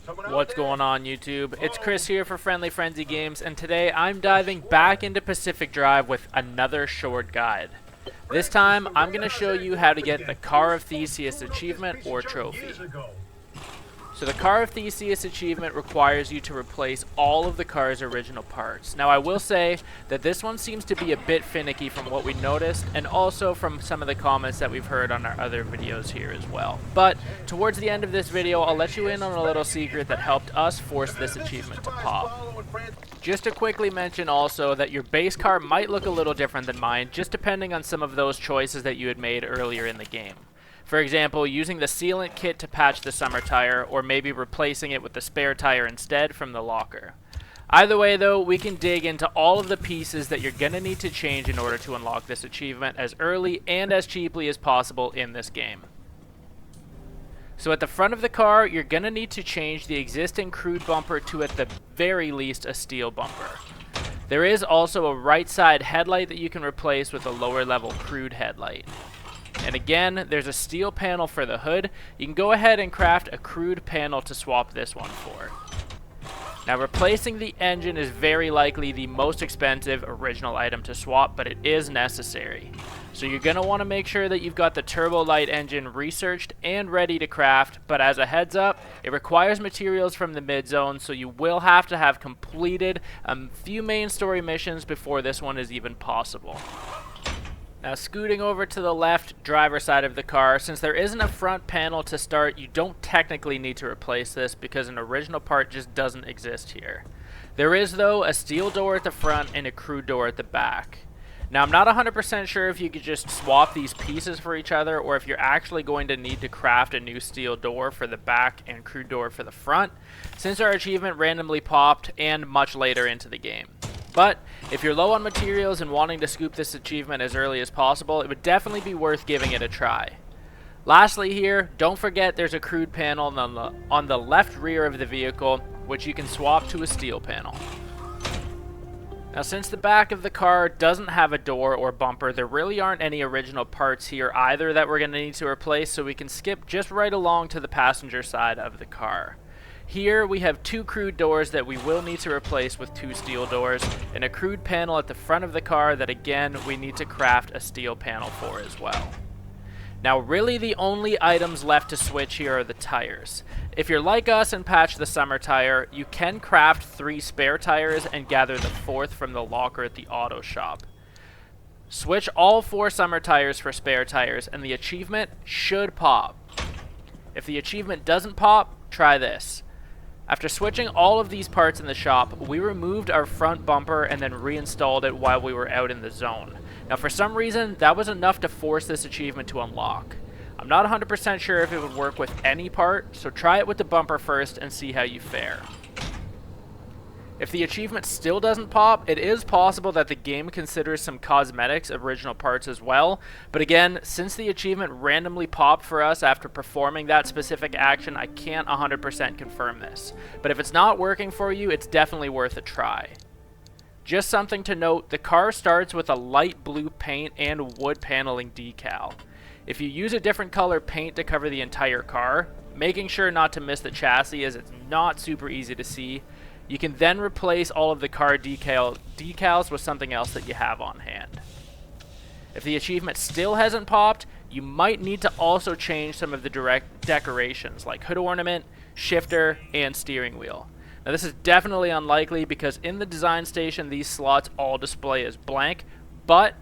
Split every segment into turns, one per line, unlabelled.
What's going on, YouTube? It's Chris here for Friendly Frenzy Games, and today I'm diving back into Pacific Drive with another short guide. This time, I'm going to show you how to get the Car of Theseus achievement or trophy. So the Car of Theseus achievement requires you to replace all of the car's original parts. Now I will say that this one seems to be a bit finicky from what we noticed, and also from some of the comments that we've heard on our other videos here as well. But towards the end of this video, I'll let you in on a little secret that helped us force this achievement to pop. Just to quickly mention also that your base car might look a little different than mine, just depending on some of those choices that you had made earlier in the game. For example, using the sealant kit to patch the summer tire, or maybe replacing it with the spare tire instead from the locker. Either way though, we can dig into all of the pieces that you're going to need to change in order to unlock this achievement as early and as cheaply as possible in this game. So at the front of the car, you're going to need to change the existing crude bumper to at the very least a steel bumper. There is also a right side headlight that you can replace with a lower level crude headlight. And again, there's a steel panel for the hood. You can go ahead and craft a crude panel to swap this one for. Now replacing the engine is very likely the most expensive original item to swap, but it is necessary. So you're going to want to make sure that you've got the turbo light engine researched and ready to craft, but as a heads up, it requires materials from the mid zone, so you will have to have completed a few main story missions before this one is even possible. Now scooting over to the left driver's side of the car, since there isn't a front panel to start, you don't technically need to replace this because an original part just doesn't exist here. There is though a steel door at the front and a crude door at the back. Now I'm not 100% sure if you could just swap these pieces for each other or if you're actually going to need to craft a new steel door for the back and crude door for the front, since our achievement randomly popped and much later into the game. But if you're low on materials and wanting to scoop this achievement as early as possible, it would definitely be worth giving it a try. Lastly here, don't forget there's a crude panel on the left rear of the vehicle, which you can swap to a steel panel. Now since the back of the car doesn't have a door or bumper, there really aren't any original parts here either that we're going to need to replace, so we can skip just right along to the passenger side of the car. Here we have two crude doors that we will need to replace with two steel doors, and a crude panel at the front of the car that again we need to craft a steel panel for as well. Now really the only items left to switch here are the tires. If you're like us and patch the summer tire, you can craft 3 spare tires and gather the 4th from the locker at the auto shop. Switch all 4 summer tires for spare tires and the achievement should pop. If the achievement doesn't pop, try this. After switching all of these parts in the shop, we removed our front bumper and then reinstalled it while we were out in the zone. Now for some reason, that was enough to force this achievement to unlock. I'm not 100% sure if it would work with any part, so try it with the bumper first and see how you fare. If the achievement still doesn't pop, it is possible that the game considers some cosmetics original parts as well, but again, since the achievement randomly popped for us after performing that specific action, I can't 100% confirm this. But if it's not working for you, it's definitely worth a try. Just something to note, the car starts with a light blue paint and wood paneling decal. If you use a different color paint to cover the entire car, making sure not to miss the chassis as it's not super easy to see, you can then replace all of the car decals with something else that you have on hand. If the achievement still hasn't popped, you might need to also change some of the direct decorations like hood ornament, shifter, and steering wheel. Now this is definitely unlikely because in the design station these slots all display as blank, but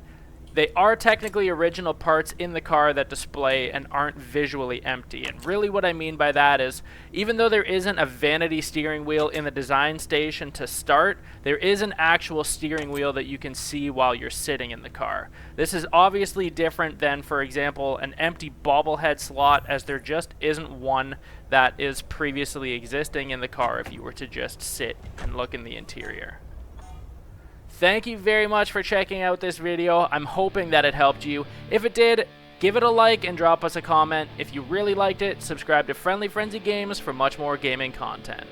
they are technically original parts in the car that display and aren't visually empty. And really what I mean by that is, even though there isn't a vanity steering wheel in the design station to start, there is an actual steering wheel that you can see while you're sitting in the car. This is obviously different than, for example, an empty bobblehead slot, as there just isn't one that is previously existing in the car if you were to just sit and look in the interior. Thank you very much for checking out this video. I'm hoping that it helped you. If it did, give it a like and drop us a comment. If you really liked it, subscribe to Friendly Frenzy Games for much more gaming content.